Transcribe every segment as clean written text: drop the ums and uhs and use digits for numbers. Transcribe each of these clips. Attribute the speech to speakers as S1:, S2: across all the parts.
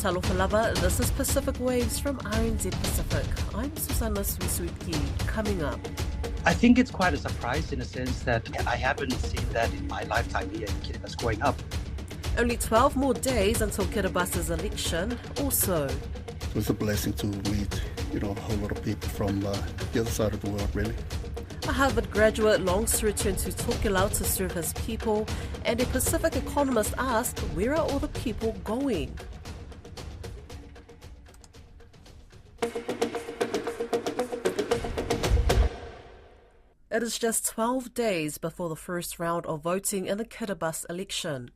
S1: Talofalava, this is Pacific Waves from RNZ Pacific. I'm Susanna Swiswiki. Coming up.
S2: I think it's quite a surprise in a sense that I haven't seen that in my lifetime here in Kiribati growing up.
S1: Only 12 more days until Kiribati's election, also.
S3: It was a blessing to meet, a whole lot of people from the other side of the world, really.
S1: A Harvard graduate longs to return to Tokelau to serve his people, and a Pacific economist asked, where are all the people going? It is just 12 days before the first round of voting in the Kiribati election.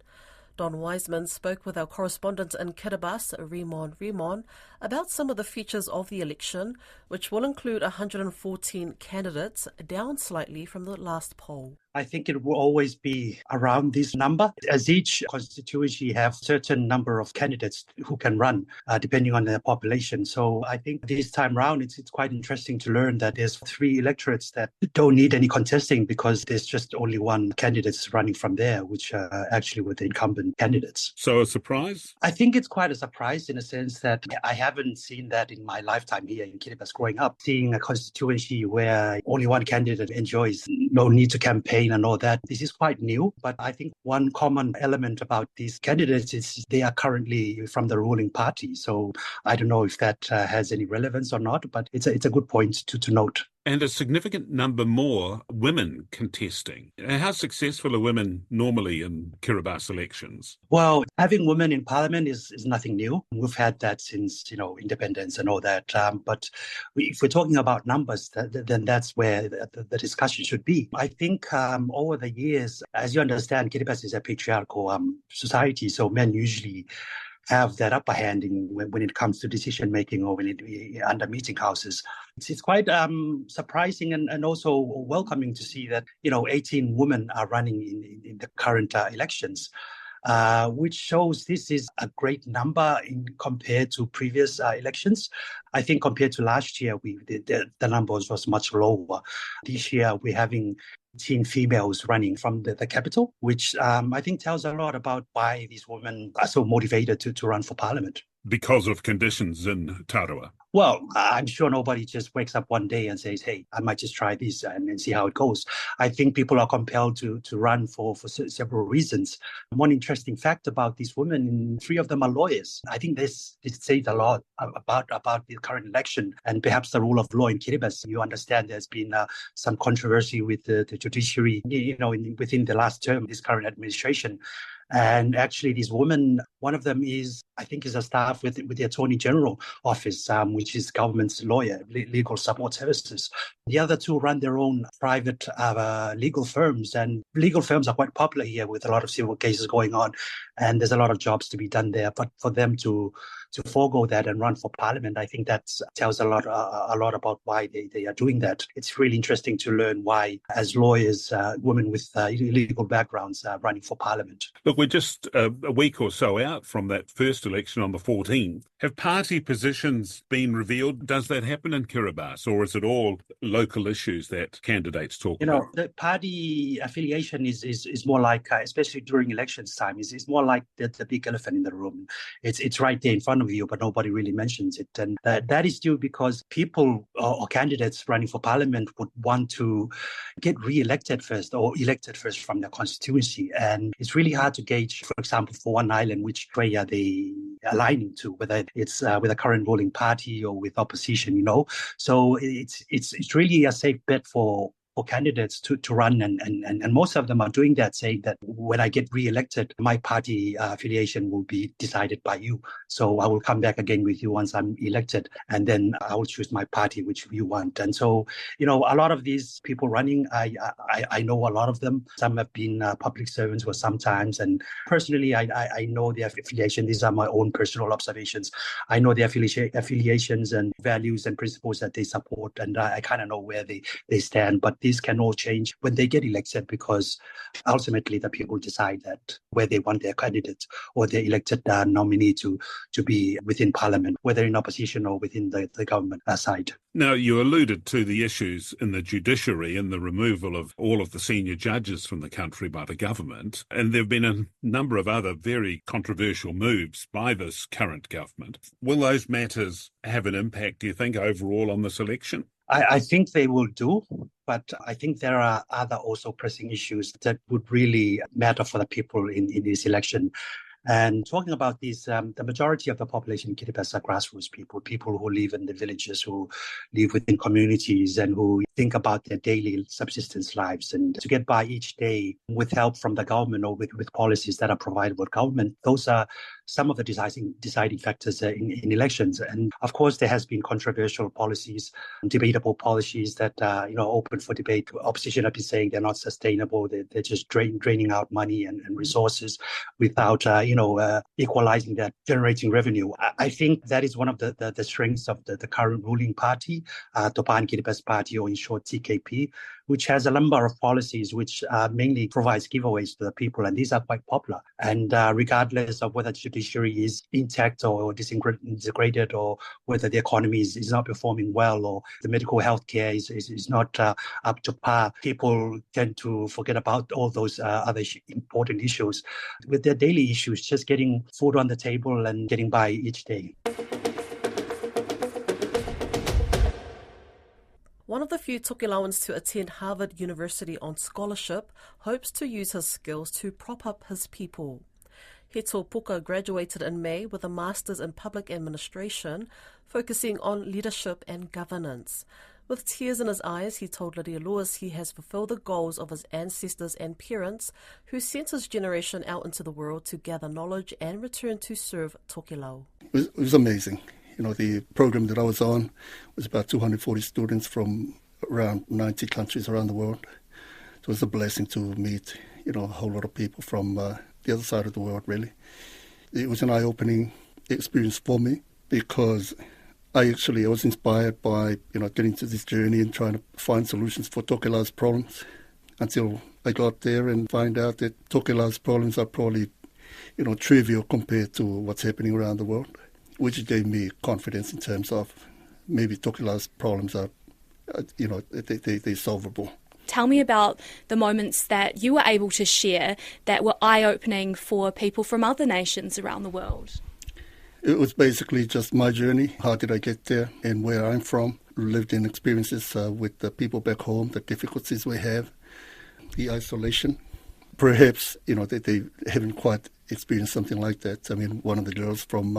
S1: Don Wiseman spoke with our correspondent in Kiribati, Rimon, about some of the features of the election, which will include 114 candidates, down slightly from the last poll.
S2: I think it will always be around this number, as each constituency have certain number of candidates who can run, depending on their population. So I think this time round, it's quite interesting to learn that there's 3 electorates that don't need any contesting because there's just only one candidate running from there, which actually were the incumbent candidates.
S4: So a surprise?
S2: I think it's quite a surprise in a sense that I haven't seen that in my lifetime here in Kiribati growing up, seeing a constituency where only one candidate enjoys, no need to campaign and all that. This is quite new, but I think one common element about these candidates is they are currently from the ruling party. So I don't know if that has any relevance or not, but it's a good point to note.
S4: And a significant number more women contesting. How successful are women normally in Kiribati elections?
S2: Well, having women in parliament is nothing new. We've had that since, independence and all that. But if we're talking about numbers, then that's where the discussion should be. I think over the years, as you understand, Kiribati is a patriarchal society, so men usually have that upper hand when it comes to decision making or under meeting houses. It's quite surprising and also welcoming to see that 18 women are running in the current elections, which shows this is a great number compared to previous elections. I think compared to last year, the numbers was much lower. This year we're having 18 females running from the capital, which I think tells a lot about why these women are so motivated to run for parliament.
S4: Because of conditions in Tarawa?
S2: Well, I'm sure nobody just wakes up one day and says, hey, I might just try this and see how it goes. I think people are compelled to run for several reasons. One interesting fact about these women, 3 of them are lawyers. I think this says a lot about the current election and perhaps the rule of law in Kiribati. You understand there's been some controversy with the judiciary, within the last term, this current administration. And actually, these women, one of them is a staff with the Attorney General office, which is government's lawyer, legal support services. The other 2 run their own private legal firms, and legal firms are quite popular here with a lot of civil cases going on, and there's a lot of jobs to be done there. But for them to forego that and run for parliament, I think that tells a lot about why they are doing that. It's really interesting to learn why, as lawyers, women with legal backgrounds are running for parliament.
S4: Look, we're just a week or so out from that first election on the 14th. Have party positions been revealed? Does that happen in Kiribati, or is it all local issues that candidates talk about?
S2: The party affiliation is more like, especially during elections time, is more like the big elephant in the room. It's right there in front of you, but nobody really mentions it. And that is due because people or candidates running for parliament would want to get re-elected first or elected first from their constituency. And it's really hard to gauge, for example, for one island, which way are they aligning to, whether it's with a current ruling party or with opposition, So it's really a safe bet for candidates to run, and most of them are doing that, saying that when I get re-elected, my party affiliation will be decided by you. So I will come back again with you once I'm elected, and then I will choose my party which you want. And so, a lot of these people running, I know a lot of them. Some have been public servants for some times, and personally, I know their affiliation. These are my own personal observations. I know their affiliations and values and principles that they support, and I kind of know where they stand. But this can all change when they get elected, because ultimately the people decide that where they want their candidate or their elected nominee to be within parliament, whether in opposition or within the government side.
S4: Now, you alluded to the issues in the judiciary and the removal of all of the senior judges from the country by the government, and there have been a number of other very controversial moves by this current government. Will those matters have an impact, do you think, overall on this election?
S2: I think they will do, but I think there are other also pressing issues that would really matter for the people in this election. And talking about these, the majority of the population in Kiribati are grassroots people who live in the villages, who live within communities and who think about their daily subsistence lives. And to get by each day with help from the government or with policies that are provided by government, those are some of the deciding factors in elections. And of course, there has been controversial policies, debatable policies that are open for debate. Opposition have been saying they're not sustainable. They're just draining out money and resources without equalizing that, generating revenue. I think that is one of the strengths of the current ruling party, Tokelauan Kiribati Party, or in short TKP, which has a number of policies which mainly provides giveaways to the people, and these are quite popular. And regardless of whether the judiciary is intact or disintegrated, or whether the economy is not performing well, or the medical health care is not up to par, people tend to forget about all those other important issues. With their daily issues, just getting food on the table and getting by each day.
S1: One of the few Tokelauans to attend Harvard University on scholarship hopes to use his skills to prop up his people. Heto Puka graduated in May with a Master's in Public Administration, focusing on leadership and governance. With tears in his eyes, he told Lydia Lewis he has fulfilled the goals of his ancestors and parents who sent his generation out into the world to gather knowledge and return to serve Tokelau.
S3: It was amazing. The program that I was on was about 240 students from around 90 countries around the world. It was a blessing to meet, a whole lot of people from the other side of the world, really. It was an eye-opening experience for me because I was inspired by, getting to this journey and trying to find solutions for Tokelau's problems until I got there and find out that Tokelau's problems are probably, trivial compared to what's happening around the world, which gave me confidence in terms of maybe Tokelau's problems are, they're solvable.
S5: Tell me about the moments that you were able to share that were eye-opening for people from other nations around the world.
S3: It was basically just my journey. How did I get there and where I'm from? Lived in experiences with the people back home, the difficulties we have, the isolation. Perhaps, they haven't quite experienced something like that. I mean, one of the girls from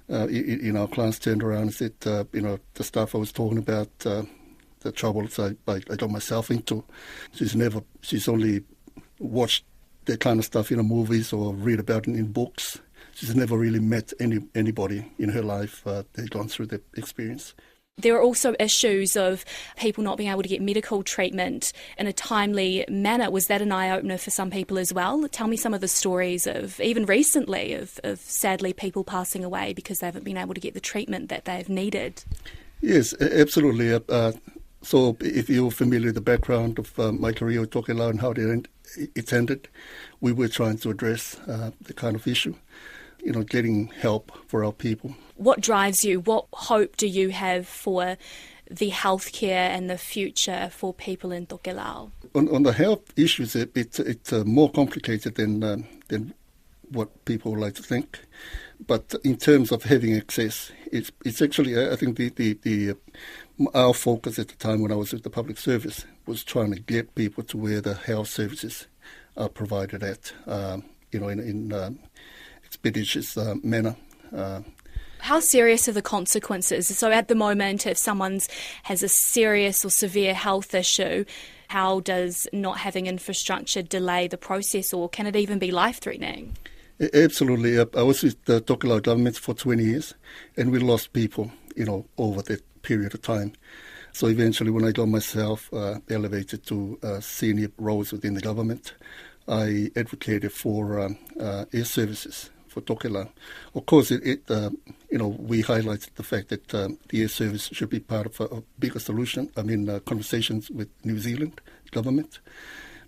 S3: in our class turned around and said, the stuff I was talking about, the troubles I got myself into. She's only watched that kind of stuff in movies or read about it in books. She's never really met anybody in her life that's gone through the experience.
S5: There are also issues of people not being able to get medical treatment in a timely manner. Was that an eye-opener for some people as well? Tell me some of the stories of, even recently, of sadly people passing away because they haven't been able to get the treatment that they've needed.
S3: Yes, absolutely. So if you're familiar with the background of my career with Tokelau and how it ended, we were trying to address the kind of issue, getting help for our people.
S5: What drives you? What hope do you have for the healthcare and the future for people in Tokelau?
S3: On the health issues, it's more complicated than what people like to think. But in terms of having access, it's actually, I think our focus at the time when I was with the public service was trying to get people to where the health services are provided at, in expeditious manner.
S5: How serious are the consequences? So at the moment, if someone has a serious or severe health issue, how does not having infrastructure delay the process, or can it even be life-threatening?
S3: Absolutely. I was with the Tokelau government for 20 years, and we lost people, over that period of time. So eventually, when I got myself elevated to senior roles within the government, I advocated for air services Tokelauan. Of course, we highlighted the fact that the air service should be part of a bigger solution. Conversations with New Zealand government.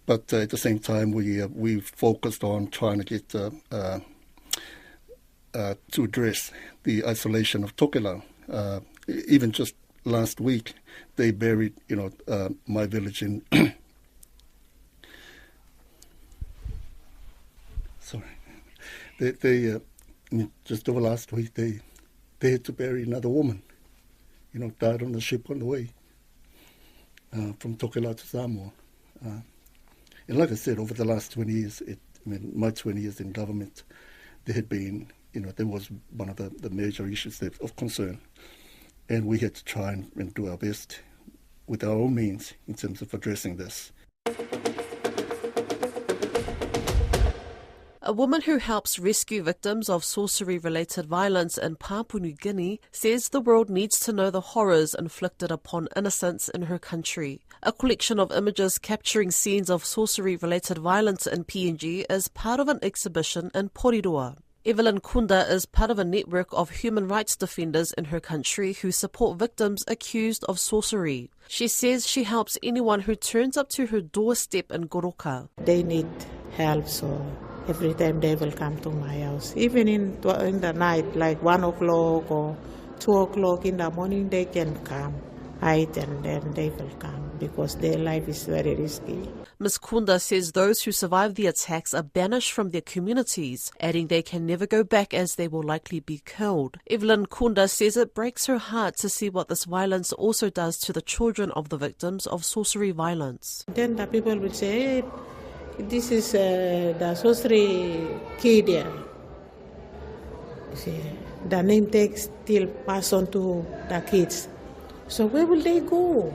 S3: But at the same time, we focused on trying to get to address the isolation of Tokelauan. Even just last week, they buried, my village in. Sorry, they just over last week they had to bury another woman. Died on the ship on the way from Tokelauan to Samoa. And like I said, over the last 20 years, my 20 years in government, there had been, there was one of the major issues of concern. And we had to try and do our best with our own means in terms of addressing this.
S1: A woman who helps rescue victims of sorcery-related violence in Papua New Guinea says the world needs to know the horrors inflicted upon innocents in her country. A collection of images capturing scenes of sorcery-related violence in PNG is part of an exhibition in Porirua. Evelyn Kunda is part of a network of human rights defenders in her country who support victims accused of sorcery. She says she helps anyone who turns up to her doorstep in Goroka.
S6: They need help, so every time they will come to my house. Even in the night, like 1 o'clock or 2 o'clock in the morning, they can come, hide, and then they will come because their life is very risky.
S1: Ms. Kunda says those who survive the attacks are banished from their communities, adding they can never go back as they will likely be killed. Evelyn Kunda says it breaks her heart to see what this violence also does to the children of the victims of sorcery violence.
S6: Then the people will say, hey, this is the sorcery kid here. See, the name tag still pass on to the kids. So where will they go?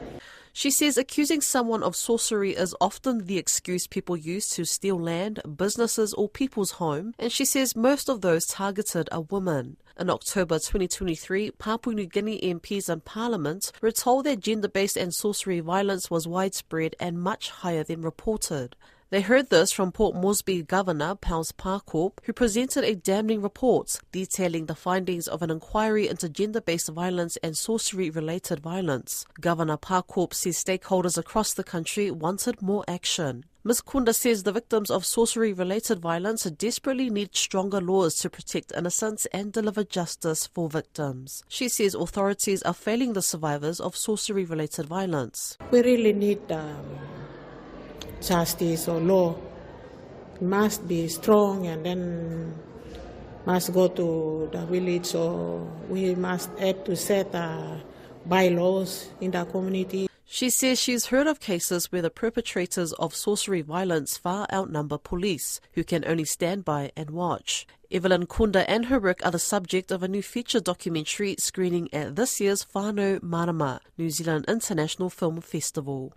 S1: She says accusing someone of sorcery is often the excuse people use to steal land, businesses or people's home, and she says most of those targeted are women. In October 2023, Papua New Guinea MPs in Parliament were told that gender-based and sorcery violence was widespread and much higher than reported. They heard this from Port Moresby Governor Pauls Parkorp, who presented a damning report detailing the findings of an inquiry into gender-based violence and sorcery-related violence. Governor Parkorp says stakeholders across the country wanted more action. Ms. Kunda says the victims of sorcery-related violence desperately need stronger laws to protect innocents and deliver justice for victims. She says authorities are failing the survivors of sorcery-related violence.
S6: We really need justice or law. It must be strong and then must go to the village, or we must add to set bylaws in the community.
S1: She says she's heard of cases where the perpetrators of sorcery violence far outnumber police, who can only stand by and watch. Evelyn Kunda and her work are the subject of a new feature documentary screening at this year's Whānau Marama, New Zealand International Film Festival.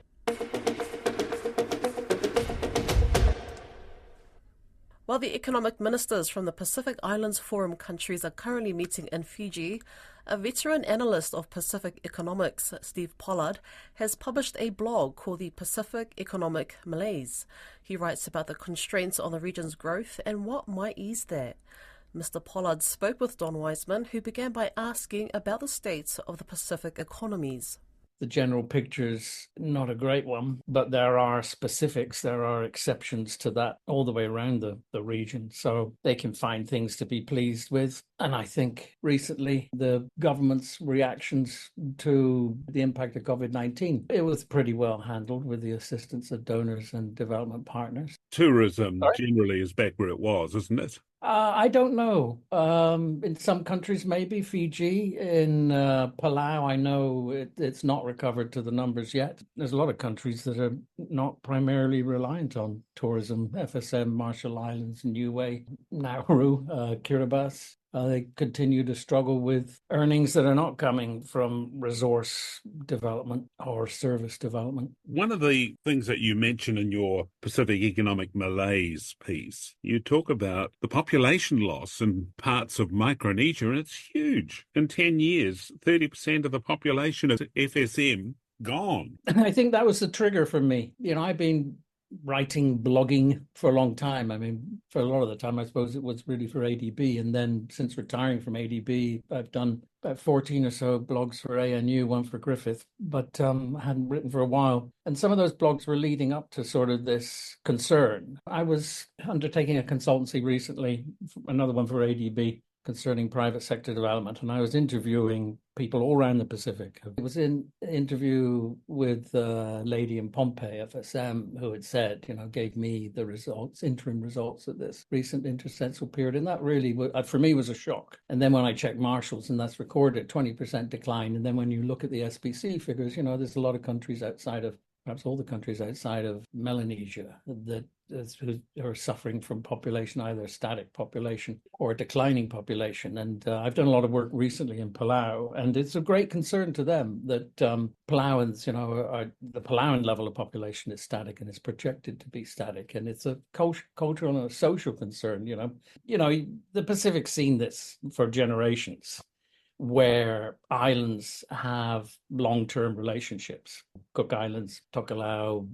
S1: While the economic ministers from the Pacific Islands Forum countries are currently meeting in Fiji, a veteran analyst of Pacific economics, Steve Pollard, has published a blog called the Pacific Economic Malaise. He writes about the constraints on the region's growth and what might ease that. Mr. Pollard spoke with Don Wiseman, who began by asking about the state of the Pacific economies.
S7: The general picture's not a great one, but there are specifics, there are exceptions to that all the way around the region. So they can find things to be pleased with. And I think recently the government's reactions to the impact of COVID-19, it was pretty well handled with the assistance of donors and development partners.
S4: Tourism generally is back where it was, isn't it?
S7: I don't know. In some countries, maybe Fiji. In Palau, I know it's not recovered to the numbers yet. There's a lot of countries that are not primarily reliant on tourism. FSM, Marshall Islands, Niue, Nauru, Kiribati. They continue to struggle with earnings that are not coming from resource development or service development.
S4: One of the things that you mention in your Pacific Economic Malaise piece, you talk about the population loss in parts of Micronesia, and it's huge. In 10 years, 30% of the population of FSM gone.
S7: I think that was the trigger for me. I've been writing, blogging for a long time. I mean, for a lot of the time, I suppose it was really for ADB. And then since retiring from ADB, I've done about 14 or so blogs for ANU, one for Griffith, but I hadn't written for a while. And some of those blogs were leading up to sort of this concern. I was undertaking a consultancy recently, another one for ADB, concerning private sector development, and I was interviewing people all around the Pacific. I was in an interview with a lady in Pompeii, FSM, who had said, gave me the results, interim results of this recent intercensal period, and that really, for me, was a shock. And then when I checked Marshall's, and that's recorded, 20% decline, and then when you look at the SPC figures, there's a lot of countries outside of, perhaps all the countries outside of Melanesia that are suffering from population, either a static population or a declining population. And I've done a lot of work recently in Palau, and it's a great concern to them that Palauans, the Palauan level of population is static and is projected to be static. And it's a cultural and a social concern, the Pacific's seen this for generations, where islands have long-term relationships. Cook Islands, Tokelau,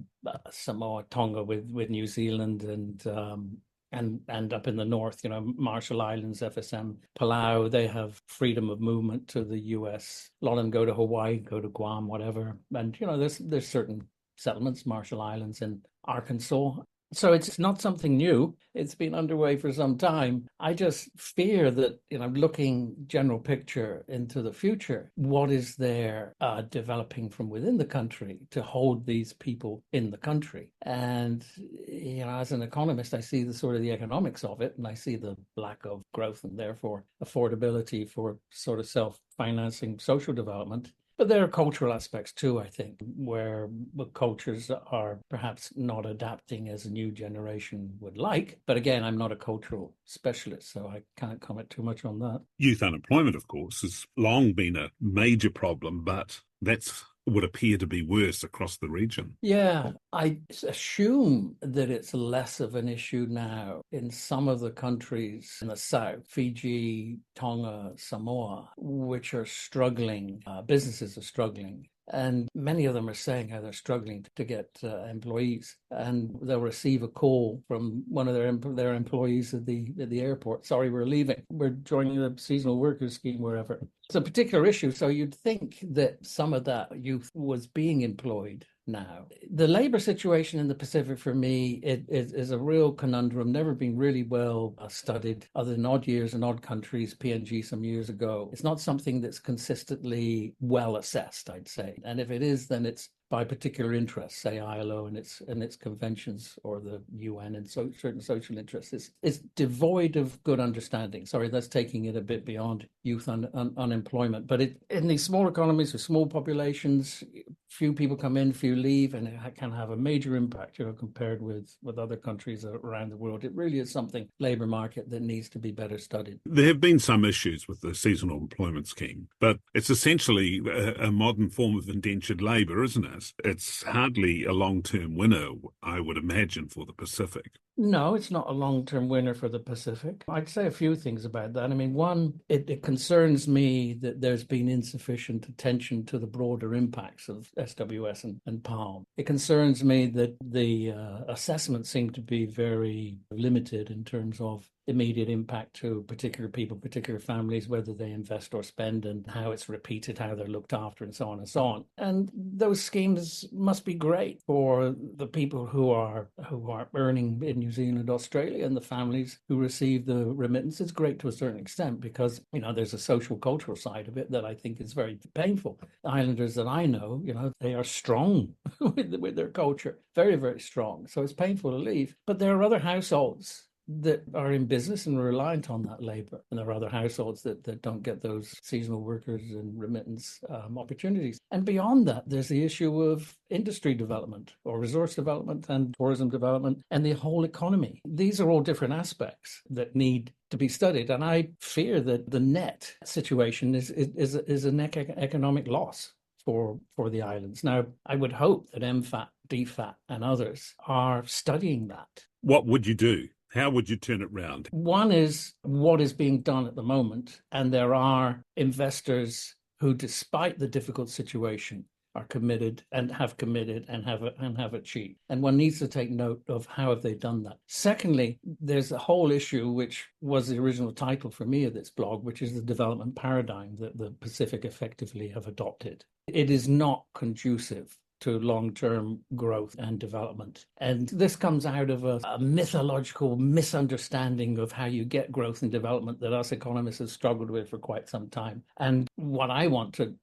S7: Samoa, Tonga with New Zealand, and up in the north, Marshall Islands, FSM, Palau, they have freedom of movement to the US. A lot of them go to Hawaii, go to Guam, whatever. And, there's certain settlements, Marshall Islands and Arkansas. So it's not something new. It's been underway for some time. I just fear that, looking general picture into the future, what is there developing from within the country to hold these people in the country? And, as an economist, I see the economics of it, and I see the lack of growth and therefore affordability for sort of self-financing social development. But there are cultural aspects too, I think, where cultures are perhaps not adapting as a new generation would like. But again, I'm not a cultural specialist, so I can't comment too much on that.
S4: Youth unemployment, of course, has long been a major problem, but that's would appear to be worse across the region.
S7: Yeah, I assume that it's less of an issue now in some of the countries in the south, Fiji, Tonga, Samoa, which are struggling. Businesses are struggling. And many of them are saying how they're struggling to get employees, and they'll receive a call from one of their employees at the airport. Sorry, we're leaving. We're joining the seasonal workers scheme, wherever. It's a particular issue. So you'd think that some of that youth was being employed now. The labor situation in the Pacific, for me, is a real conundrum, never been really well studied, other than odd years and odd countries, PNG some years ago. It's not something that's consistently well assessed, I'd say. And if it is, then it's by particular interests, say ILO and its conventions, or the UN and certain social interests. It's devoid of good understanding. Sorry, that's taking it a bit beyond youth unemployment. But in these small economies with small populations, few people come in, few leave, and it can have a major impact, compared with other countries around the world. It really is something, labour market, that needs to be better studied.
S4: There have been some issues with the seasonal employment scheme, but it's essentially a modern form of indentured labour, isn't it? It's hardly a long-term winner, I would imagine, for the Pacific.
S7: No, it's not a long-term winner for the Pacific. I'd say a few things about that. I mean, one, it concerns me that there's been insufficient attention to the broader impacts of SWS and Palm. It concerns me that the assessments seem to be very limited in terms of immediate impact to particular people, particular families, whether they invest or spend, and how it's repeated, how they're looked after, and so on and so on. And those schemes must be great for the people who are earning in New Zealand, Australia, and the families who receive the remittance. It's great to a certain extent because, there's a social cultural side of it that I think is very painful. The islanders that I know, they are strong with their culture, very, very strong. So it's painful to leave. But there are other households that are in business and reliant on that labour. And there are other households that don't get those seasonal workers and remittance opportunities. And beyond that, there's the issue of industry development or resource development and tourism development and the whole economy. These are all different aspects that need to be studied. And I fear that the net situation is an economic loss for the islands. Now, I would hope that MFAT, DFAT and others are studying that.
S4: What would you do? How would you turn it round?
S7: One is what is being done at the moment. And there are investors who, despite the difficult situation, are committed and have achieved. And one needs to take note of how have they done that. Secondly, there's a whole issue which was the original title for me of this blog, which is the development paradigm that the Pacific effectively have adopted. It is not conducive to long-term growth and development. And this comes out of a mythological misunderstanding of how you get growth and development that us economists have struggled with for quite some time. And what I want to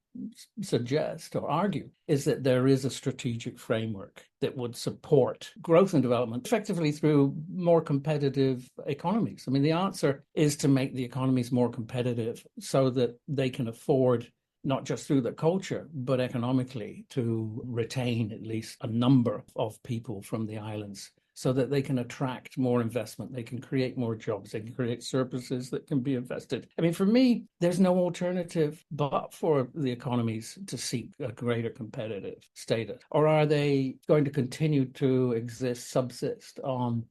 S7: suggest or argue is that there is a strategic framework that would support growth and development effectively through more competitive economies. I mean, the answer is to make the economies more competitive so that they can afford, not just through the culture, but economically, to retain at least a number of people from the islands so that they can attract more investment, they can create more jobs, they can create surpluses that can be invested. I mean, for me, there's no alternative but for the economies to seek a greater competitive status. Or are they going to continue to subsist on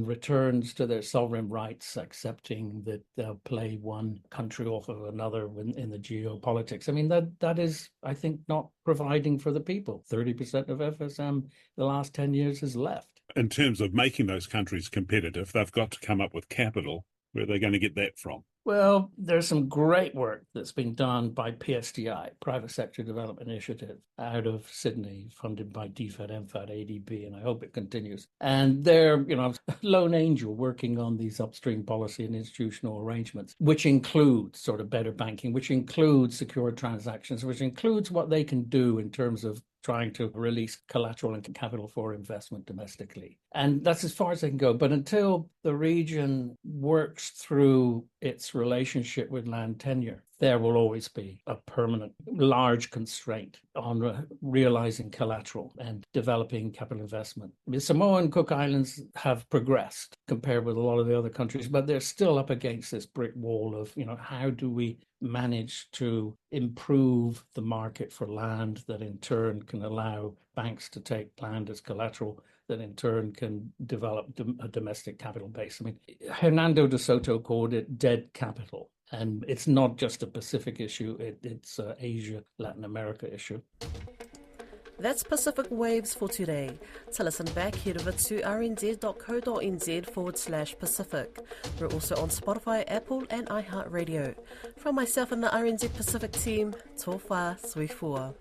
S7: returns to their sovereign rights, accepting that they'll play one country off of another in the geopolitics? I mean, that is, I think, not providing for the people. 30% of FSM the last 10 years has left.
S4: In terms of making those countries competitive, they've got to come up with capital. Where are they going to get that from?
S7: Well, there's some great work that's been done by PSDI, Private Sector Development Initiative, out of Sydney, funded by DFAT, MFAT, ADB, and I hope it continues. And they're, a lone angel working on these upstream policy and institutional arrangements, which includes sort of better banking, which includes secure transactions, which includes what they can do in terms of trying to release collateral and capital for investment domestically. And that's as far as they can go. But until the region works through its relationship with land tenure, there will always be a permanent, large constraint on realizing collateral and developing capital investment. I mean, Samoa and Cook Islands have progressed compared with a lot of the other countries, but they're still up against this brick wall of, how do we manage to improve the market for land that in turn can allow banks to take land as collateral, that in turn can develop a domestic capital base. I mean, Hernando de Soto called it dead capital. And it's not just a Pacific issue, it's an Asia, Latin America issue.
S1: That's Pacific Waves for today. To listen back, head over to rnz.co.nz/Pacific. We're also on Spotify, Apple and iHeartRadio. From myself and the RNZ Pacific team, tō whā, sui fua.